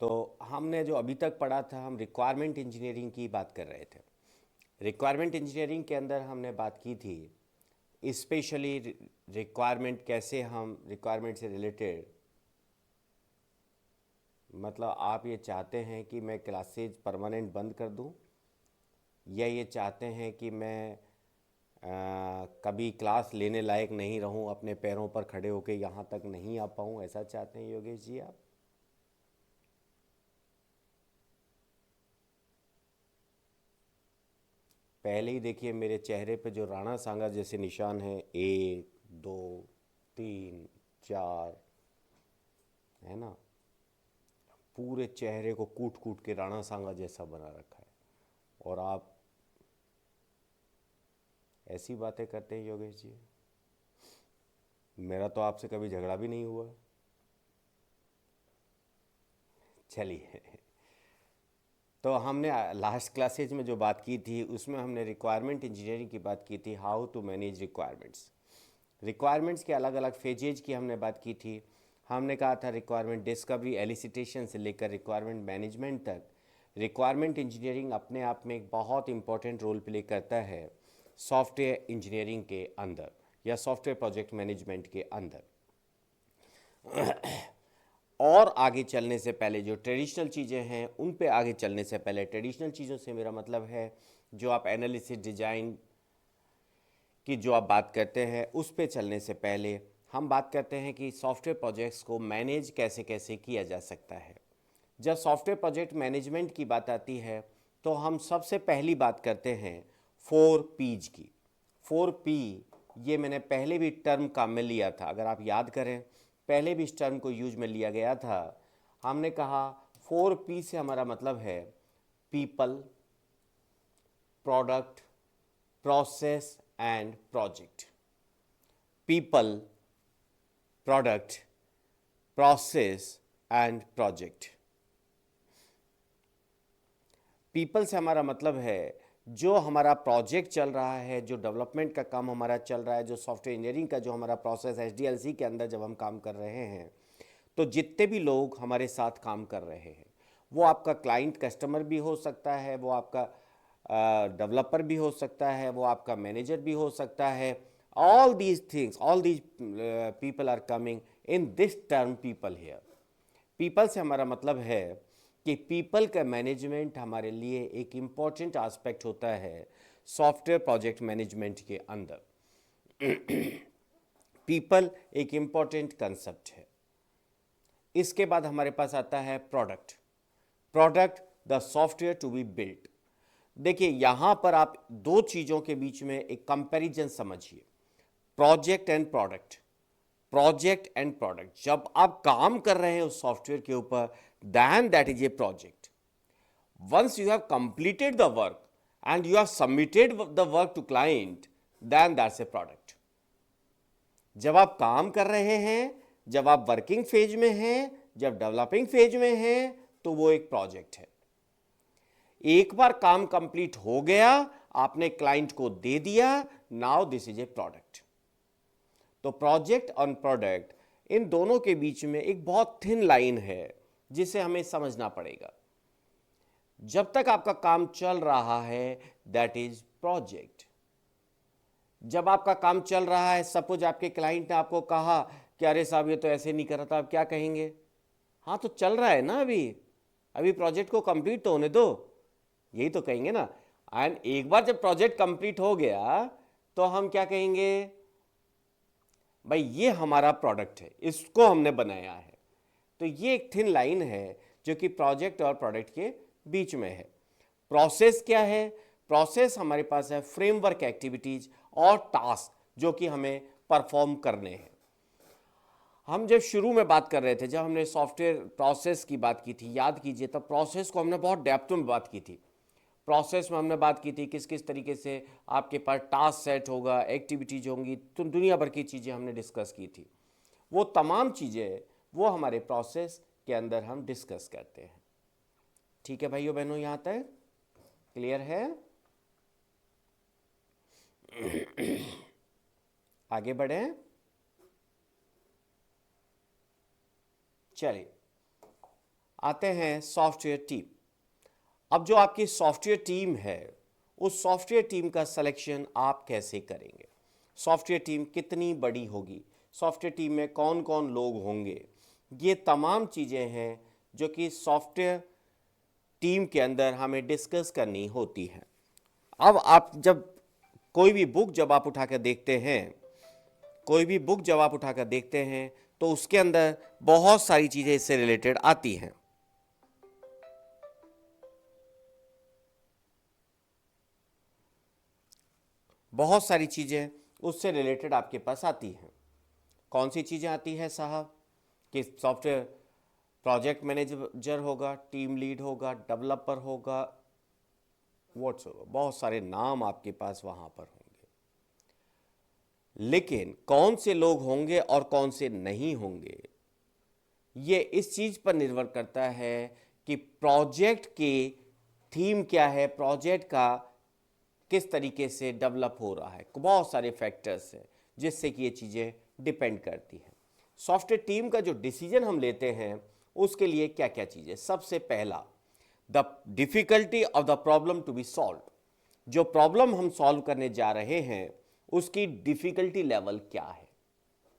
तो हमने जो अभी तक पढ़ा था, हम रिक्वायरमेंट इंजीनियरिंग की बात कर रहे थे। रिक्वायरमेंट इंजीनियरिंग के अंदर हमने बात की थी स्पेशली रिक्वायरमेंट, कैसे हम रिक्वायरमेंट से रिलेटेड, मतलब आप ये चाहते हैं कि मैं क्लासेज परमानेंट बंद कर दूं, या ये चाहते हैं कि मैं कभी क्लास लेने लायक नहीं रहूं, अपने पैरों पर खड़े होकर यहाँ तक नहीं आ पाऊँ, ऐसा चाहते हैं योगेश जी आप? पहले ही देखिए मेरे चेहरे पे जो राणा सांगा जैसे निशान हैं, 1 2 3 4, है ना? पूरे चेहरे को कूट कूट के राणा सांगा जैसा बना रखा है, और आप ऐसी बातें करते हैं योगेश जी। मेरा तो आपसे कभी झगड़ा भी नहीं हुआ। चलिए, तो हमने लास्ट क्लासेज में जो बात की थी उसमें हमने रिक्वायरमेंट इंजीनियरिंग की बात की थी, how to manage requirements. Requirements के अलग अलग फेजेज की हमने बात की थी। हमने कहा था रिक्वायरमेंट डिस्कवरी एलिसिटेशन से लेकर रिक्वायरमेंट मैनेजमेंट तक रिक्वायरमेंट इंजीनियरिंग अपने आप में एक बहुत इंपॉर्टेंट रोल प्ले करता है सॉफ्टवेयर इंजीनियरिंग के अंदर या सॉफ्टवेयर प्रोजेक्ट मैनेजमेंट के अंदर। और आगे चलने से पहले जो ट्रेडिशनल चीज़ें हैं उन पे आगे चलने से पहले, ट्रेडिशनल चीज़ों से मेरा मतलब है जो आप एनालिसिस डिजाइन की जो आप बात करते हैं, उस पे चलने से पहले हम बात करते हैं कि सॉफ्टवेयर प्रोजेक्ट्स को मैनेज कैसे कैसे किया जा सकता है। जब सॉफ्टवेयर प्रोजेक्ट मैनेजमेंट की बात आती है तो हम सबसे पहली बात करते हैं 4 P's की। 4 P, ये मैंने पहले भी टर्म काम में लिया था, अगर आप याद करें पहले भी इस टर्म को यूज में लिया गया था। हमने कहा 4 P से हमारा मतलब है people, product, process and project. People, product, process and project. People से हमारा मतलब है जो हमारा प्रोजेक्ट चल रहा है, जो डेवलपमेंट का काम हमारा चल रहा है, जो सॉफ्टवेयर इंजीनियरिंग का जो हमारा प्रोसेस एचडीएलसी के अंदर जब हम काम कर रहे हैं, तो जितने भी लोग हमारे साथ काम कर रहे हैं, वो आपका क्लाइंट कस्टमर भी हो सकता है, वो आपका डेवलपर भी हो सकता है, वो आपका मैनेजर भी हो सकता है। All these things, all these people are coming in this term people here. People से हमारा मतलब है कि पीपल का मैनेजमेंट हमारे लिए एक इम्पॉर्टेंट एस्पेक्ट होता है सॉफ्टवेयर प्रोजेक्ट मैनेजमेंट के अंदर। पीपल एक इम्पॉर्टेंट कंसेप्ट है। इसके बाद हमारे पास आता है product. Product, the software to be built. देखिए यहां पर आप दो चीजों के बीच में एक कंपैरिजन समझिए, project and product. Project and product, जब आप काम कर रहे हैं उस सॉफ्टवेयर के ऊपर, then that is a project. Once you have completed the work and you have submitted the work to client, then that's a product. जब आप काम कर रहे हैं, जब आप वर्किंग फेज में हैं, जब डेवलपिंग फेज में हैं, तो वो एक प्रोजेक्ट है। एक बार काम कंप्लीट हो गया, आपने क्लाइंट को दे दिया, now this is a product. तो प्रोजेक्ट और प्रोडक्ट, इन दोनों के बीच में एक बहुत थिन लाइन है जिसे हमें समझना पड़ेगा। जब तक आपका काम चल रहा है दैट इज प्रोजेक्ट। जब आपका काम चल रहा है, सपोज आपके क्लाइंट ने आपको कहा कि अरे साहब ये तो ऐसे नहीं कर रहा था, आप क्या कहेंगे? हाँ तो चल रहा है ना, अभी अभी प्रोजेक्ट को कंप्लीट तो होने दो, यही तो कहेंगे ना। एंड एक बार जब प्रोजेक्ट कंप्लीट हो गया तो हम क्या कहेंगे? भाई ये हमारा प्रोडक्ट है, इसको हमने बनाया है। तो ये एक थिन लाइन है जो कि प्रोजेक्ट और प्रोडक्ट के बीच में है। प्रोसेस क्या है? प्रोसेस हमारे पास है फ्रेमवर्क एक्टिविटीज और टास्क जो कि हमें परफॉर्म करने हैं। हम जब शुरू में बात कर रहे थे, जब हमने सॉफ्टवेयर प्रोसेस की बात की थी, याद कीजिए, तब प्रोसेस को हमने बहुत डेप्थ में बात की थी। प्रोसेस में हमने बात की थी किस किस तरीके से आपके पास टास्क सेट होगा, एक्टिविटीज होंगी, तो दुनिया भर की चीज़ें हमने डिस्कस की थी। वो तमाम चीज़ें वो हमारे प्रोसेस के अंदर हम डिस्कस करते हैं। ठीक है भाइयों बहनों, यहाँ तक क्लियर है? आगे बढ़ें। चलिए, आते हैं सॉफ्टवेयर टीम। अब जो आपकी सॉफ्टवेयर टीम है, उस सॉफ्टवेयर टीम का सिलेक्शन आप कैसे करेंगे? सॉफ्टवेयर टीम कितनी बड़ी होगी, सॉफ्टवेयर टीम में कौन कौन लोग होंगे, ये तमाम चीज़ें हैं जो कि सॉफ्टवेयर टीम के अंदर हमें डिस्कस करनी होती हैं। अब आप जब कोई भी बुक जब आप उठाकर देखते हैं, कोई भी बुक जब आप उठाकर देखते हैं तो उसके अंदर बहुत सारी चीज़ें इससे रिलेटेड आती हैं। बहुत सारी चीज़ें उससे रिलेटेड आपके पास आती हैं। कौन सी चीज़ें आती हैं साहब? कि सॉफ्टवेयर प्रोजेक्ट मैनेजर होगा, टीम लीड होगा, डेवलपर होगा, व्हाट्स होगा, बहुत सारे नाम आपके पास वहाँ पर होंगे। लेकिन कौन से लोग होंगे और कौन से नहीं होंगे, ये इस चीज़ पर निर्भर करता है कि प्रोजेक्ट की थीम क्या है, प्रोजेक्ट का किस तरीके से डेवलप हो रहा है। बहुत सारे फैक्टर्स हैं जिससे कि ये चीज़ें डिपेंड करती हैं। सॉफ्टवेयर टीम का जो डिसीजन हम लेते हैं उसके लिए क्या क्या चीज़ें? सबसे पहला, the difficulty of the problem to be solve. जो प्रॉब्लम हम सॉल्व करने जा रहे हैं उसकी डिफ़िकल्टी लेवल क्या है,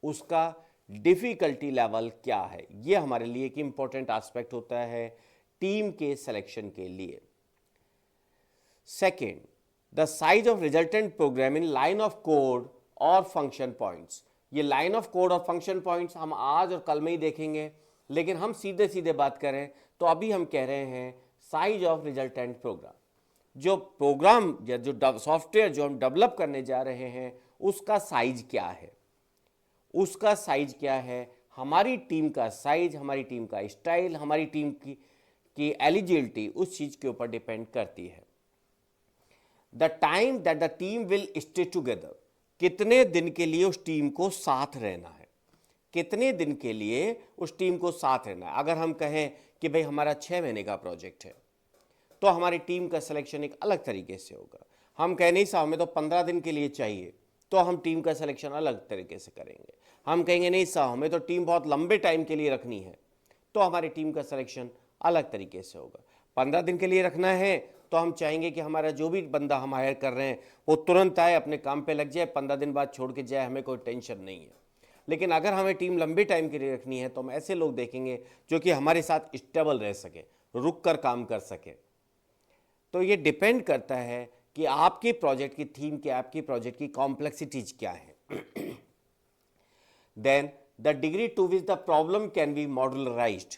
उसका डिफ़िकल्टी लेवल क्या है, ये हमारे लिए एक इम्पॉर्टेंट एस्पेक्ट होता है टीम के सिलेक्शन के लिए। Second, the size of resultant program in line of code और फंक्शन पॉइंट्स। ये लाइन ऑफ कोड और फंक्शन पॉइंट्स हम आज और कल में ही देखेंगे, लेकिन हम सीधे सीधे बात करें तो अभी हम कह रहे हैं साइज ऑफ रिजल्टेंट प्रोग्राम। जो प्रोग्राम या जो सॉफ्टवेयर जो हम डेवलप करने जा रहे हैं उसका साइज क्या है, उसका साइज क्या है, हमारी टीम का साइज, हमारी टीम का स्टाइल, हमारी टीम की एलिजिबिलिटी उस चीज़ के ऊपर डिपेंड करती है। The time that the team will stay together, कितने दिन के लिए उस टीम को साथ रहना है, कितने दिन के लिए उस टीम को साथ रहना है। अगर हम कहें कि भाई हमारा 6 महीने का प्रोजेक्ट है तो हमारी टीम का सिलेक्शन एक अलग तरीके से होगा। हम कहें नहीं साहब हमें तो 15 दिन के लिए चाहिए, तो हम टीम का सिलेक्शन अलग तरीके से करेंगे। हम कहेंगे नहीं साहब हमें तो टीम बहुत लंबे टाइम के लिए रखनी है, तो हमारी टीम का सिलेक्शन अलग तरीके से होगा। 15 दिन के लिए रखना है तो हम चाहेंगे कि हमारा जो भी बंदा हम हायर कर रहे हैं वो तुरंत आए, अपने काम पे लग जाए, 15 दिन बाद छोड़ के जाए, हमें कोई टेंशन नहीं है। लेकिन अगर हमें टीम लंबे टाइम के लिए रखनी है तो हम ऐसे लोग देखेंगे जो कि हमारे साथ स्टेबल रह सके, रुक कर काम कर सके। तो ये डिपेंड करता है कि आपके प्रोजेक्ट की थीम क्या, आपकी प्रोजेक्ट की कॉम्प्लेक्सिटीज क्या है। Then the degree to which the problem can be modularised,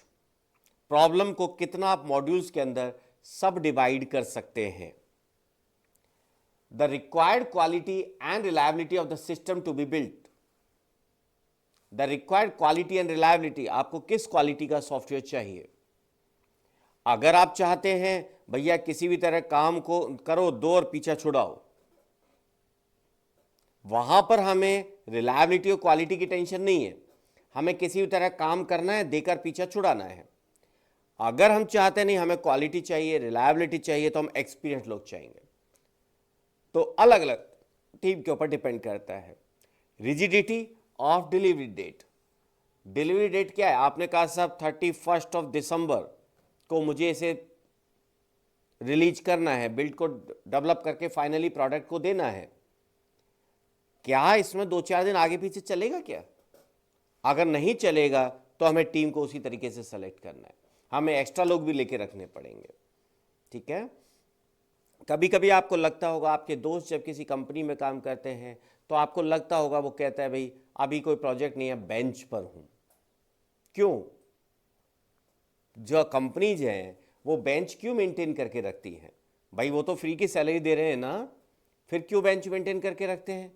problem को कितना आप मॉड्यूल्स के अंदर सब डिवाइड कर सकते हैं। The required quality and reliability of the system to be built, the required quality and reliability, आपको किस क्वालिटी का सॉफ्टवेयर चाहिए। अगर आप चाहते हैं भैया किसी भी तरह काम को करो, दो और पीछा छुड़ाओ, वहां पर हमें रिलायबिलिटी और क्वालिटी की टेंशन नहीं है, हमें किसी भी तरह काम करना है, देकर पीछा छुड़ाना है। अगर हम चाहते नहीं हमें क्वालिटी चाहिए, रिलायबिलिटी चाहिए, तो हम एक्सपीरियंस लोग चाहेंगे। तो अलग अलग टीम के ऊपर डिपेंड करता है। Rigidity of delivery date, delivery date क्या है? आपने कहा साहब 31 दिसंबर को मुझे इसे रिलीज करना है, बिल्ड को डेवलप करके फाइनली प्रोडक्ट को देना है। क्या इसमें 2-4 दिन आगे पीछे चलेगा क्या? अगर नहीं चलेगा तो हमें टीम को उसी तरीके से सेलेक्ट करना है, हमें एक्स्ट्रा लोग भी लेके रखने पड़ेंगे। ठीक है। कभी कभी आपको लगता होगा, आपके दोस्त जब किसी कंपनी में काम करते हैं तो आपको लगता होगा, वो कहता है भाई अभी कोई प्रोजेक्ट नहीं है, बेंच पर हूं। क्यों? जो कंपनीज हैं वो बेंच क्यों मेंटेन करके रखती हैं? भाई वो तो फ्री की सैलरी दे रहे हैं ना, फिर क्यों बेंच मेंटेन करके रखते हैं?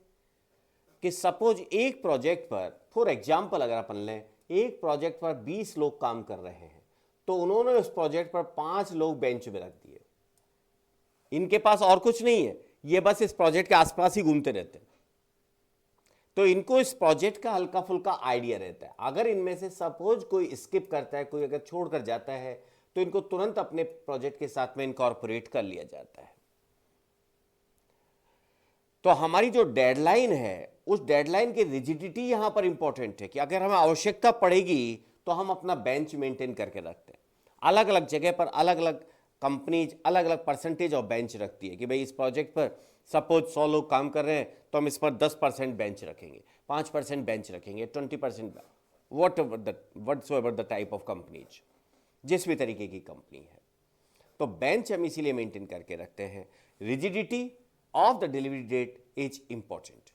कि सपोज एक प्रोजेक्ट पर, फॉर एग्जाम्पल अगर अपन लें, एक प्रोजेक्ट पर 20 लोग काम कर रहे हैं, तो उन्होंने उस प्रोजेक्ट पर 5 लोग बेंच में रख दिए। इनके पास और कुछ नहीं है, ये बस इस प्रोजेक्ट के आसपास ही घूमते रहते हैं, तो इनको इस प्रोजेक्ट का हल्का फुल्का आइडिया रहता है। अगर इनमें से सपोज कोई स्किप करता है, कोई अगर छोड़कर जाता है, तो इनको तुरंत अपने प्रोजेक्ट के साथ में इनकॉर्पोरेट कर लिया जाता है। तो हमारी जो डेडलाइन है, उस डेडलाइन की रिजिडिटी यहां पर इंपॉर्टेंट है कि अगर हमें आवश्यकता पड़ेगी तो हम अपना बेंच मेंटेन करके रखते हैं। अलग अलग जगह पर अलग अलग कंपनीज अलग अलग परसेंटेज ऑफ बेंच रखती है कि भाई इस प्रोजेक्ट पर सपोज 100 लोग काम कर रहे हैं तो हम इस पर 10% बेंच रखेंगे, 5% बेंच रखेंगे, 20%, what ever the type of companies, जिस भी तरीके की कंपनी है। तो बेंच हम इसीलिए मेंटेन करके रखते हैं। Rigidity of the delivery date is important.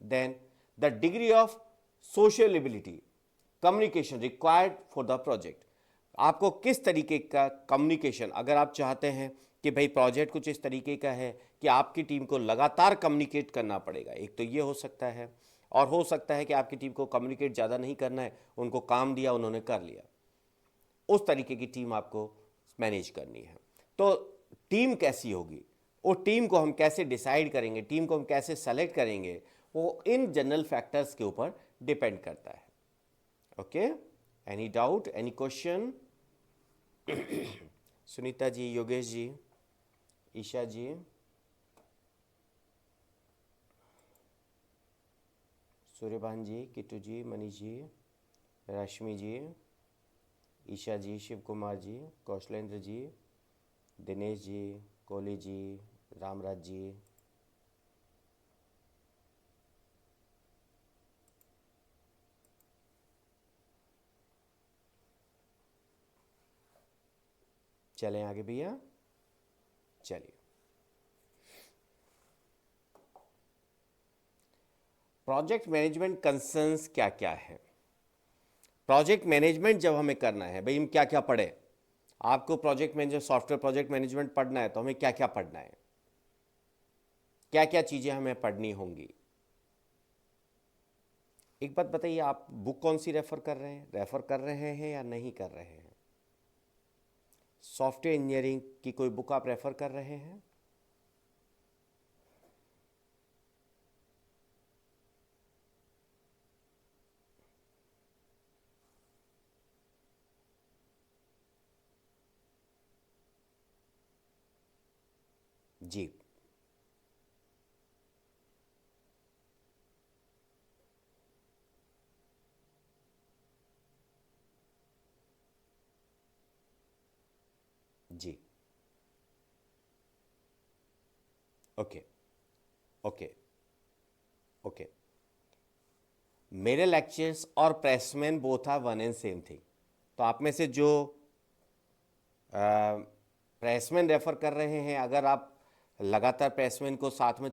Then the degree of sociability communication required for the project. आपको किस तरीके का कम्युनिकेशन, अगर आप चाहते हैं कि भाई प्रोजेक्ट कुछ इस तरीके का है कि आपकी टीम को लगातार कम्युनिकेट करना पड़ेगा, एक तो ये हो सकता है, और हो सकता है कि आपकी टीम को कम्युनिकेट ज़्यादा नहीं करना है, उनको काम दिया उन्होंने कर लिया, उस तरीके की टीम आपको मैनेज करनी है। तो टीम कैसी होगी, वो टीम को हम कैसे डिसाइड करेंगे, टीम को हम कैसे सेलेक्ट करेंगे, वो इन जनरल फैक्टर्स के ऊपर डिपेंड करता है। Okay, any doubt, any question? Sunita ji, Yogesh ji, Isha ji, Suryabhan ji, Kittu ji, Manish ji, Rashmi ji, Isha ji, Shiv Kumar ji, Kaushalendra ji, Dinesh ji, Kohli ji, Ramraj ji, चलें आगे भैया, चलिए। प्रोजेक्ट मैनेजमेंट कंसर्न्स क्या क्या है? प्रोजेक्ट मैनेजमेंट जब हमें करना है, भाई हम क्या क्या पढ़े, आपको project manager software project management पढ़ना है तो हमें क्या क्या पढ़ना है, क्या क्या चीज़ें हमें पढ़नी होंगी? एक बात बताइए, आप बुक कौन सी रेफ़र कर रहे हैं, रेफ़र कर रहे हैं या नहीं कर रहे हैं? सॉफ्टवेयर इंजीनियरिंग की कोई बुक आप रेफ़र कर रहे हैं? जी, जी, ओके, ओके, ओके। मेरे लेक्चर्स और pressman both are one and same thing. तो आप में से जो प्रेसमैन रेफ़र कर रहे हैं, अगर आप लगातार प्रेसमैन को साथ में